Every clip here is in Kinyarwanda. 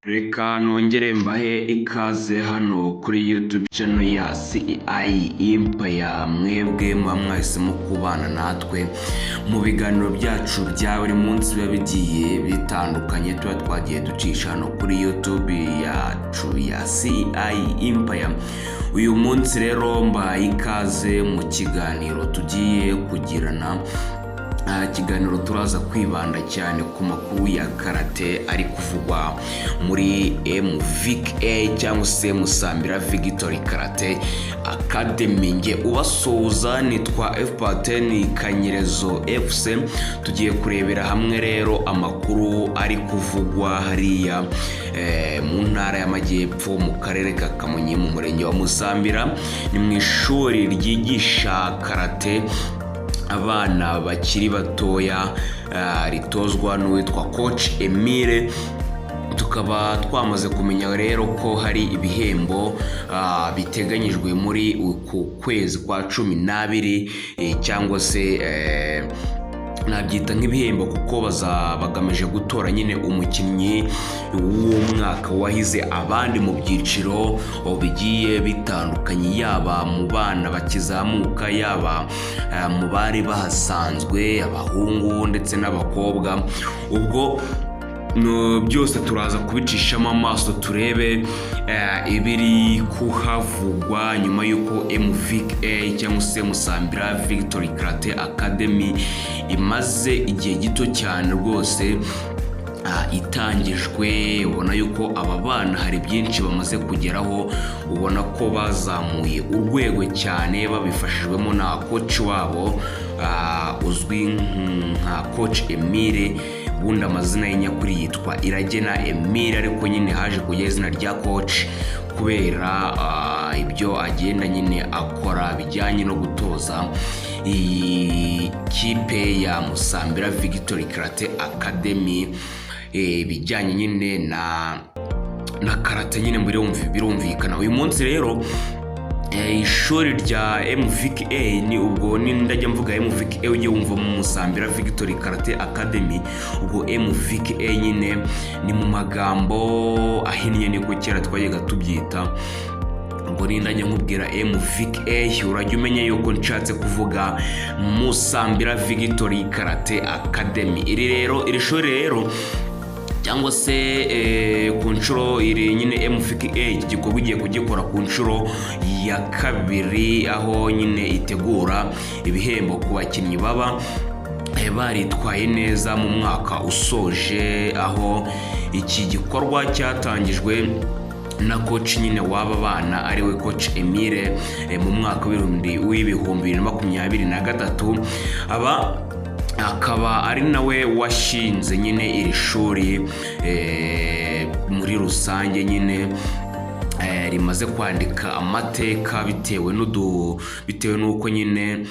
Reka nongere mbahe ikaze hano kuri YouTube channel ya CI Empire. Mwebwe muba mwahisemo kubana natwe mu biganiro byacu bya buri munsi biba bigiye bitandukanye tuba twagiye ducisha hano kuri YouTube yacu ya CI Empire. Uyu munsi rero mbaye ikaze mu kiganiro tugiye kugirana. Kiganiro turaza kwibanda cyane ku makuru ya karate ari kuvugwa muri MVKA cyangwa se Musambira Victory Karate Academy. Nge ubasoza nitwa F10 Kanyerezo FC. Tugiye kurebera hamwe rero amakuru ari kuvugwa hariya mu ntara y'Amajyepfo mu karere ka Kamonyi mu murenge wa Musambira. Ni mu ishuri ryigisha karate abana bakiri batoya ritozwa n'uwitwa Coach Emile. Tukaba twamaze kumenya rero ko hari ibihembo biteganyijwe muri uku kwezi kwa 12 cyangwa se nabyita nk'ibihembo kuko bagamije gutora nyine umukinnyi w'umwaka wahize abandi mu byiciro bigiye bitandukanye, yaba mu bana bakizamuka, yaba mu bari bahasanzwe, abahungu ndetse n'abakobwa. Ubwo byose turaza kubicishamo amaso turebe ibiri kuhavugwa nyuma y'uko MVKA cyangwa se Musambira Victory Karate Academy imaze igihe gito cyane rwose itangijwe. Ubona yuko aba bana hari byinshi bamaze kugeraho, ubona ko bazamuye urwego cyane babifashijwemo na coach wabo uzwi nka Coach Emile. Ubundi amazina y'inyakuri yitwa Iragena Emile, ariko nyine haje kujya izina rya coach kubera ibyo agenda nyine akora bijyanye no gutoza ikipe ya Musambira Victory Karate Academy, bijyanye nyine na karate nyine birumvikana. Uyu munsi rero ishuri rya MVKA ni ubwo ndajya mvuga MVKA ujye wumva mu Musambira Victory Karate Academy. Ubwo MVKA nyine ni mu magambo ahinnye niko kera twajyaga tubyita. Ubwo ndajya nkubwira MVKA urajya umenya yuko nshatse kuvuga Musambira Victory Karate Academy. Iri shuri rero cyangwa se ku nshuro iri nyine MVKA iki gikorwa igiye kugikora ku nshuro ya kabiri, aho nyine itegura ibihembo ku bakinnyi baba baritwaye neza mu mwaka usoje, aho iki gikorwa cyatangijwe na coach nyine w'aba bana ariwe Coach Emile mu mwaka w'ibihumbi 2023. Akaba ari nawe washinze nyine iri shuri muri rusange nyine rimaze kwandika amateka bitewe n'uko nyine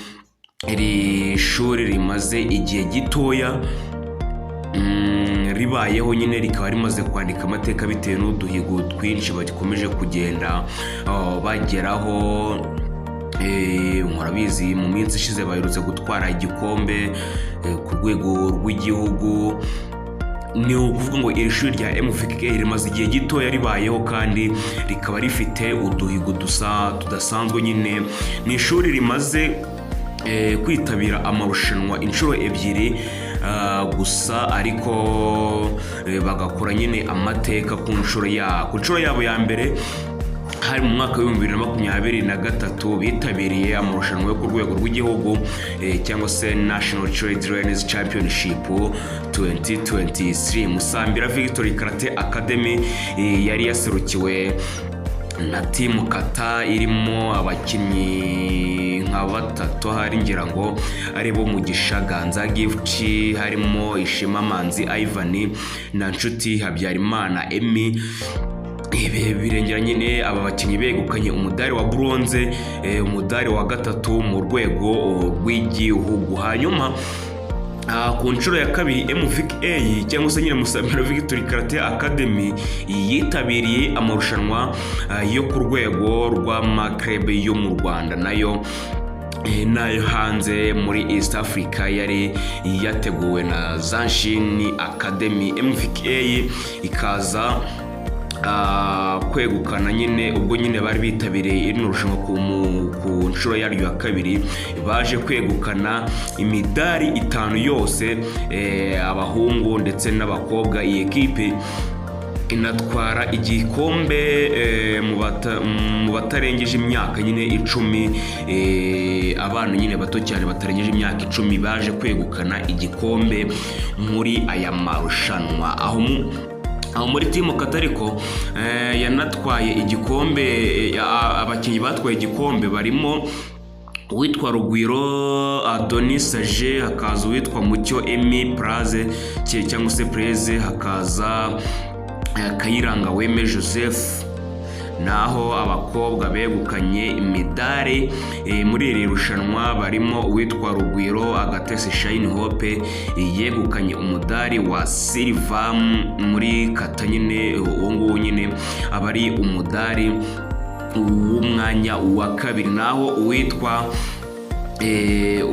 iri shuri rimaze igihe gitoya ribayeho, nyine rikaba rimaze kwandika amateka bitewe n'uduhigo twinshi bakomeje kugenda bageraho. Murabizi mu minsi ishize baherutse gutwara igikombe ku rwego rw'igihugu. Ni ukuvuga ngo iri shuri rya MVKA rimaze igihe gitoya ribayeho kandi rikaba rifite uduhigo tudasanzwe. Nyine ni ishuri rimaze kwitabira amarushanwa inshuro ebyiri gusa, ariko bagakora nyine amateka ku nshuro yabo ya mbere hari mu mwaka wa 2023 bitabiriye amarushanwa yo ku rwego rw'igihugu cyangwa se National Trainers Championship 2023. Musambira Victory Karate Academy yari yaserukiwe na team kata irimo abakinnyi nka batatu, hari ngira ngo ari bo Mugisha Ganza Gift, harimo Ishema Manzi Ivan na Nshuti Habyarimana Emmy. Birengera nyine aba bakinnyi begukanye umudari wa bronze, umudari wa gatatu mu rwego rw'igihugu. Hanyuma ku nshuro ya kabiri MVKA cyangwa se nyine Musambira Victory Karate Academy yitabiriye amarushanwa yo ku rwego rw'amakrebe yo mu Rwanda nayo hanze muri East Africa yari yateguwe na Zanshin Academy. MVKA ikaza kwegukana nyine ubwo nyine bari bitabiriye iri rushanwa ku nshuro yaryo ya kabiri, baje kwegukana imidari 5 yose, abahungu ndetse n'abakobwa. Iyi ekipe inatwara igikombe mu batarengeje imyaka nyine 10, abana nyine bato cyane batarengeje imyaka 10 baje kwegukana igikombe muri aya marushanwa. Aho muri timu Katariko yanatwaye igikombe, abakinnyi batwaye igikombe barimo uwitwa Rugwiro Adonis Sage, hakaza uwitwa Mucyo Emi Praze cyangwa se Preze, hakaza Kayiranga Weme Joseph. Naho abakobwa begukanye imidari muri iri rushanwa barimo uwitwa Rugwiro Agatesi Shine Hope, yegukanye umudari wa silver muri kata nyine, uwo nguwo nyine abari umudari w'umwanya wa kabiri. Naho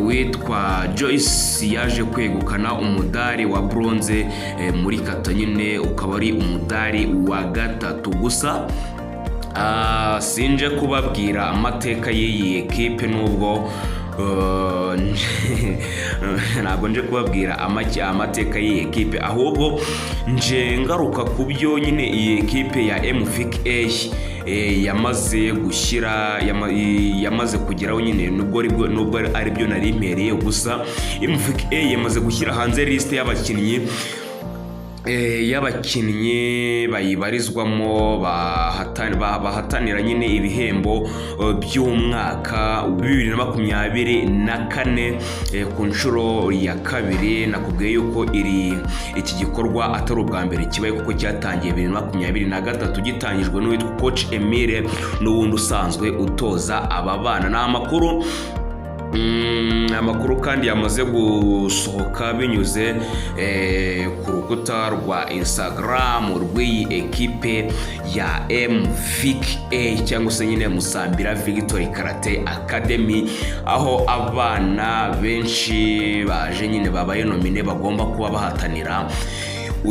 uwitwa Joyce yaje kwegukana umudari wa bronze muri kata nyine, ukaba ari umudari wa gatatu. Gusa sinje kubabwira amateka y'iyi ekipe, nubwo ntabwo nje kubabwira amateka y'iyi ekipe, ahubwo nje ngaruka ku byo nyine iyi ekipe ya MVK yamaze kugeraho nyine, nubwo ari byo nari mpereye. Gusa MVK yamaze gushyira hanze liste y'abakinnyi bayibarizwamo bahatanira nyine ibihembo by'umwaka 2024 ku nshuro ya kabiri. Nakubwiye yuko iki gikorwa atari ubwa mbere kibaye, kuko cyatangiye 2023 gitangijwe n'uwitwa Coach Emile n'uwundi usanzwe utoza aba bana. Ni amakuru kandi yamaze gusohoka binyuze ku rukuta rwa Instagram rw'iyi ekipe ya MVK cyangwa se nyine Musambira Victory Karate Academy, aho abana benshi baje nyine babaye nomine bagomba kuba bahatanira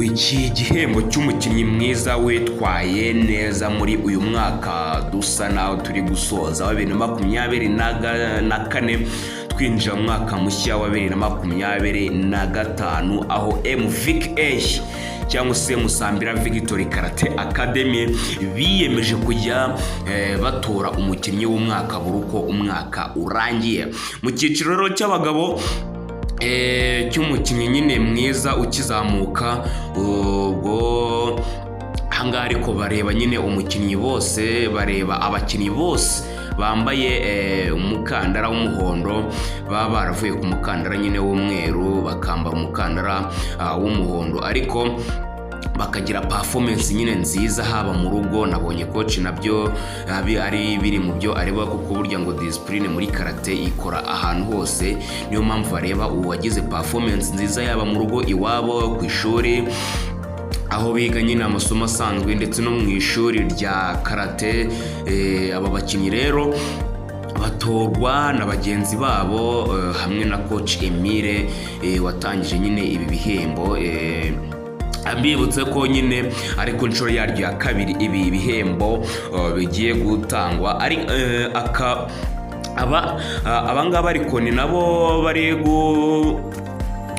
iki gihembo cy'umukinnyi mwiza witwaye neza muri uyu mwaka dusa naho turi gusoza wa 2024 twinjira mu mwaka mushya wa 2025, aho MVK cyangwa se Musambira Victory Karate Academy biyemeje kujya batora umukinnyi w'umwaka buri uko umwaka urangiye. Mu cyiciro rero cy'abagabo cy'umukinnyi nyine mwiza ukizamuka, ubwo ahangaha ariko bareba nyine umukinnyi bose, bareba abakinnyi bose bambaye umukandara w'umuhondo, baba baravuye ku mukandara nyine w'umweru bakambara umukandara w'umuhondo, ariko bakagira performance nyine nziza haba mu rugo. Nabonye coach nabyo ari biri mu byo areba, kuko burya ngo discipline muri karate ikora ahantu hose. Niyo mpamvu bareba uwagize performance nziza yaba mu rugo iwabo, ku ishuri aho biga nyine amasomo asanzwe, ndetse no mu ishuri rya karate. Aba bakinnyi rero batorwa na bagenzi babo hamwe na Coach Emile watangije nyine ibi bihembo. Ambibutse ko nyine ari ku nshuro yaryo ya kabiri ibi bihembo bigiye gutangwa. Ari abangaba ariko ni nabo bari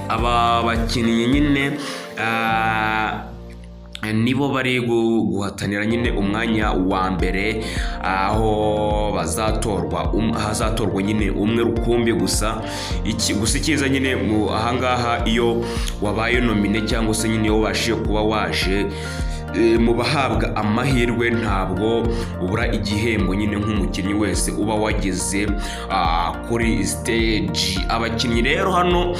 aba bakinnyi nyine nibo bari guhatanira nyine umwanya wa mbere, aho hazatorwa nyine umwe rukumbi. Gusa icyiza nyine ahangaha iyo wabaye nomine cyangwa se nyine wabashije kuba waje mu bahabwa amahirwe, ntabwo ubura igihembo nyine nk'umukinnyi wese uba wageze kuri stage. Abakinnyi rero hano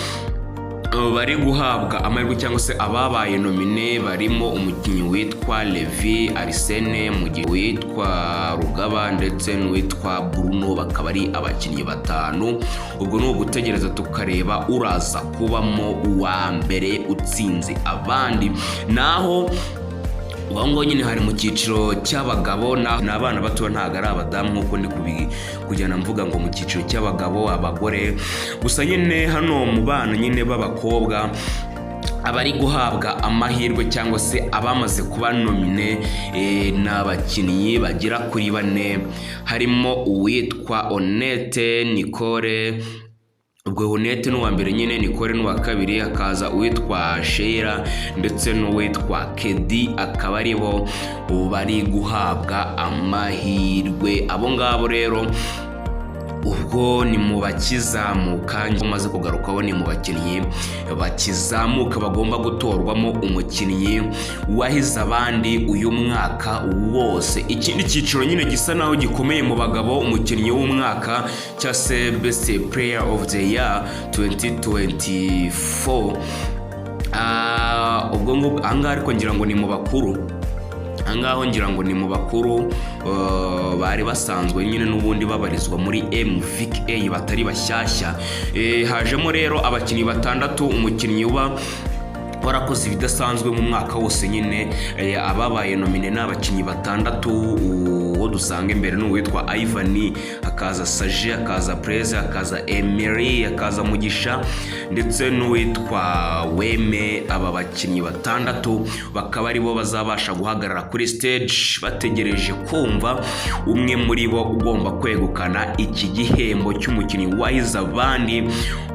bari guhabwa amahirwe cyangwa se ababaye nomine barimo umukinnyi witwa Levi Arsene, mu gihe witwa Rugaba ndetse n'uwitwa Bruno, bakaba ari abakinnyi 5. Ubwo ni ugutegereza tukareba uraza kubamo uwa mbere utsinze abandi. Naho wango nyine hari mu cyiciro cy'abagabo, n'abana bato ntago ari abadamu nkuko ndi kujyana mvuga ngo mu cyiciro cy'abagabo abagore. Gusa nyine hano mu bana nyine b'abakobwa abari guhabwa amahirwe cyangwa se abamaze kuba nomine ni abakinnyi bagera kuri 4 harimo uwitwa Honnête Nicole. Ubwo Honnête n'uwa mbere nyine, Nicole n'uwa kabiri, hakaza uwitwa Sheila ndetse n'uwitwa Kedi, akaba ari bo bari guhabwa amahirwe. Abo ngabo rero ubwo ni mu bakizamuka, umaze kugarukaho ni mu bakinnyi bakizamuka bagomba gutorwamo umukinnyi wahize abandi uyu mwaka wose. Ikindi cyiciro nyine gisa naho gikomeye mu bagabo, umukinnyi w'umwaka cya se Best Player of the Year 2024. Ubwo ngo ahangaha ariko ngira ngo ni mu bakuru, ahangaho ngira ngo ni mu bakuru bari basanzwe nyine n'ubundi babarizwa muri MVK batari bashyashya. Hajemo rero abakinnyi 6, umukinnyi warakoze ibidasanzwe mu mwaka wose nyine. Ababaye nomine n'abakinnyi 6, uwo dusanga imbere n'uwitwa Ivan, akaza Sage, akaza Preze, akaza Emery, akaza Mugisha ndetse n'uwitwa Weme. Aba bakinnyi 6 bakaba ari bo bazabasha guhagarara kuri stage bategereje kumva umwe muri bo ugomba kwegukana iki gihembo cy'umukinnyi wahize abandi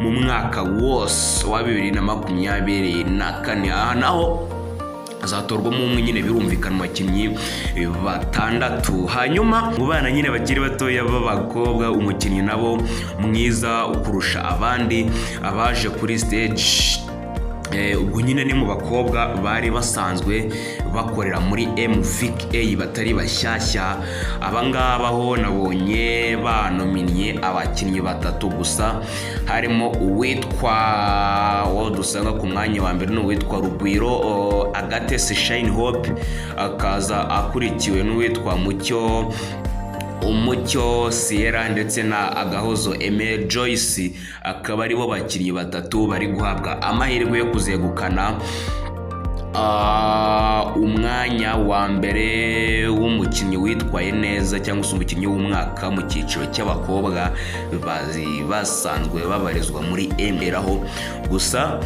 mu mwaka wose wa 2024. Aha naho azatorwamo umwe nyine, birumvikana abakinnyi 6. Hanyuma mu bana nyine bakiri batoya b'abakobwa, umukinnyi nabo mwiza ukurusha abandi abaje kuri stage, ubwo nyine ni mu bakobwa bari basanzwe bakorera muri MVK batari bashyashya. Abangaba ho nabonye banominnye abakinnyi 3 gusa, harimo uwitwa wo dusanga ku mwanya wa mbere n'uwitwa Rugwiro Agathe Shine Hope, akaza akurikiwe n'uwitwa Umucyo Sierra ndetse na Agahozo Aime Joyce. Akaba ari bo bakinnyi 3 bari guhabwa amahirwe yo kuzegukana umwanya wa mbere w'umukinnyi witwaye neza cyangwa se umukinnyi w'umwaka mu cyiciro cy'abakobwa basanzwe babarizwa muri Mberaho. Gusa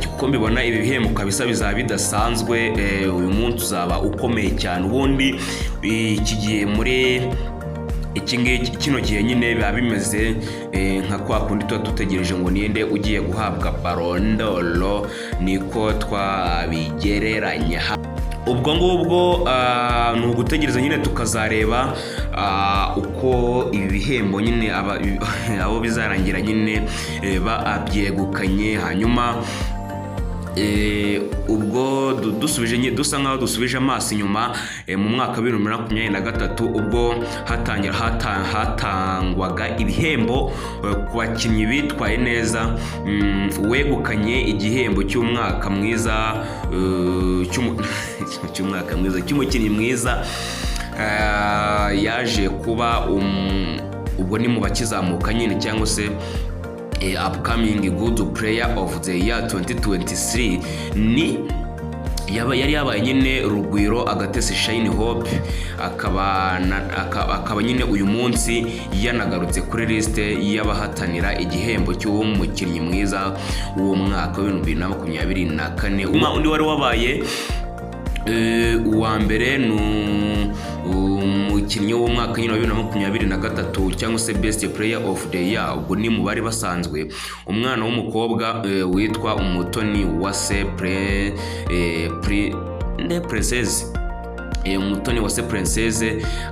kuko mbibona ibi bihembo kabisa bizaba bidasanzwe, uyu munsi uzaba ukomeye cyane. Ubundi iki gihe muri kino gihe nyine biba bimeze nka kwa kundi tuba dutegereje ngo ninde ugiye guhabwa Ballon d'Or, niko twabigereranya. Ubwo ngubwo ni ugutegereza nyine tukazareba uko ibi bihembo nyine abo bizarangira nyine babyegukanye. Hanyuma ubwo dusa nkaho dusubije amaso inyuma mu mwaka wa 2023, ubwo hatangwaga ibihembo ku bakinnyi bitwaye neza. Uwegukanye igihembo cy'umwaka mwiza cy'umukinnyi mwiza yaje kuba ubwo ni mu bakizamuka nyine, cyangwa se upcoming good player of the year 2023 yari yabaye nyine Rugwiro Agathe Shine Hope. akaba nyine uyu munsi yanagarutse kuri liste y'abahatanira igihembo cy'umukinnyi mwiza w'umwaka wa 2024. Undi wari wabaye uwa mbere umukinnyi w'umwaka nyine wa 2023 cyangwa se Best Player of the Year. Ubwo ni mu bari basanzwe umwana w'umukobwa witwa Umutoni Uwase Princess, Umutoni Uwase Princess.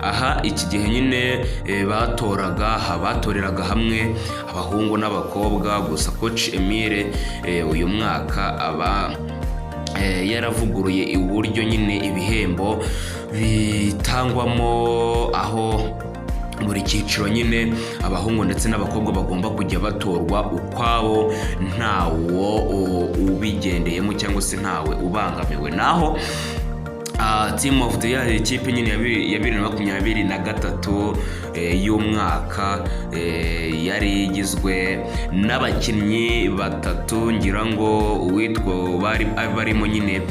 Aha iki gihe nyine batoreraga hamwe abahungu n'abakobwa. Gusa Coach Emile uyu mwaka aba yaravuguruye uburyo nyine ibihembo bitangwamo, aho buri cyiciro nyine abahungu ndetse n'abakobwa bagomba kujya batorwa ukwabo, ntawo ubigendeyemo cyangwa se ntawe ubangamiwe. Naho Team of the Year, ikipe nyine ya 2023 y'umwaka yari igizwe n'abakinnyi 3, ngira ngo uwitwa barimo nyine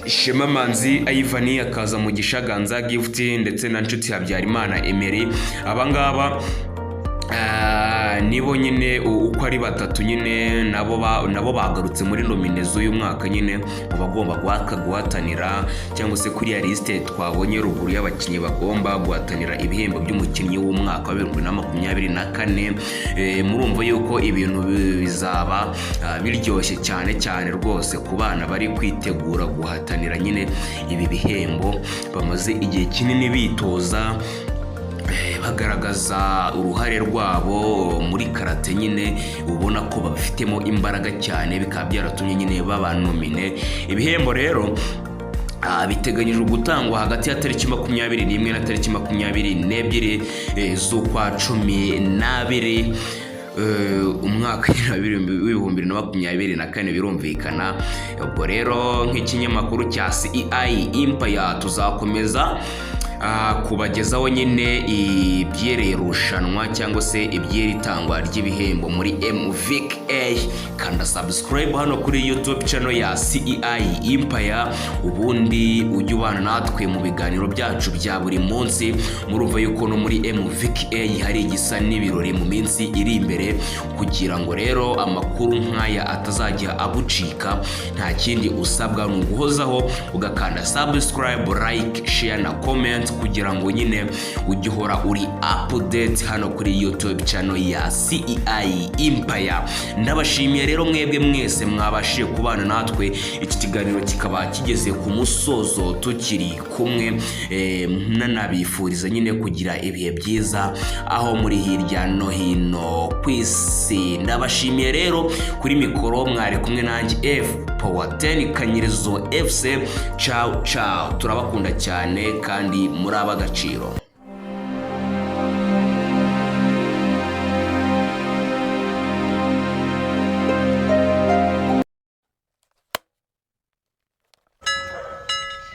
Shema Manzi Ivan, akaza Mugisha Ganza Gift ndetse na Nshuti Habyarimana Emery. Abangaba nibo nyine uko ari batatu nyine nabo bagarutse muri nominezo y'uyu mwaka nyine mu bagomba guhatanira cyangwa se kuri ya liste twabonye ruguru y'abakinnyi bagomba guhatanira ibihembo by'umukinnyi w'umwaka wa 2024. Murumva yuko ibintu bizaba biryoshye cyane cyane rwose ku bana bari kwitegura guhatanira nyine ibi bihembo, bamaze igihe kinini bitoza bagaragaza uruhare rwabo muri karate nyine, ubona ko babifitemo imbaraga cyane, bikaba byaratumye nyine babanomine. Ibihembo rero biteganyijwe gutangwa hagati ya tariki 21 na tariki 22 z'ukwa 12 umwaka w'2024 birumvikana. Ubwo rero nk'ikinyamakuru cya CEI Empire tuzakomeza kubagezaho nyine ibyereye rushanwa cyangwa se ibyeri tangwa ry'ibihembo muri MVKA. Kanda subscribe hano kuri YouTube channel ya CEI Empire, ubundi ujye ubana natwe mu biganiro byacu bya buri munsi. Murumva yuko no muri MVKA hari igisa n'ibirori mu minsi iri imbere, kugira ngo rero amakuru nk'aya atazajya agucika. Nta kindi usabwa ni uguhozaho ugakanda subscribe, like, share na comment kugira ngo nyine ujye uhora uri update hano kuri YouTube channel ya CEI Empire. Ndabashimiye rero mwebwe mwese mwabashije kubana natwe, iki kiganiro kikaba kigeze ku musozo tukiri kumwe. Nanabifuriza nyine kugira ibihe byiza aho muri hirya no hino ku isi. Ndabashimiye rero, kuri mikoro mwari kumwe nanjye F Power 10 Kanyirizo FC. Ciao ciao, turabakunda cyane kandi muri ab'agaciro.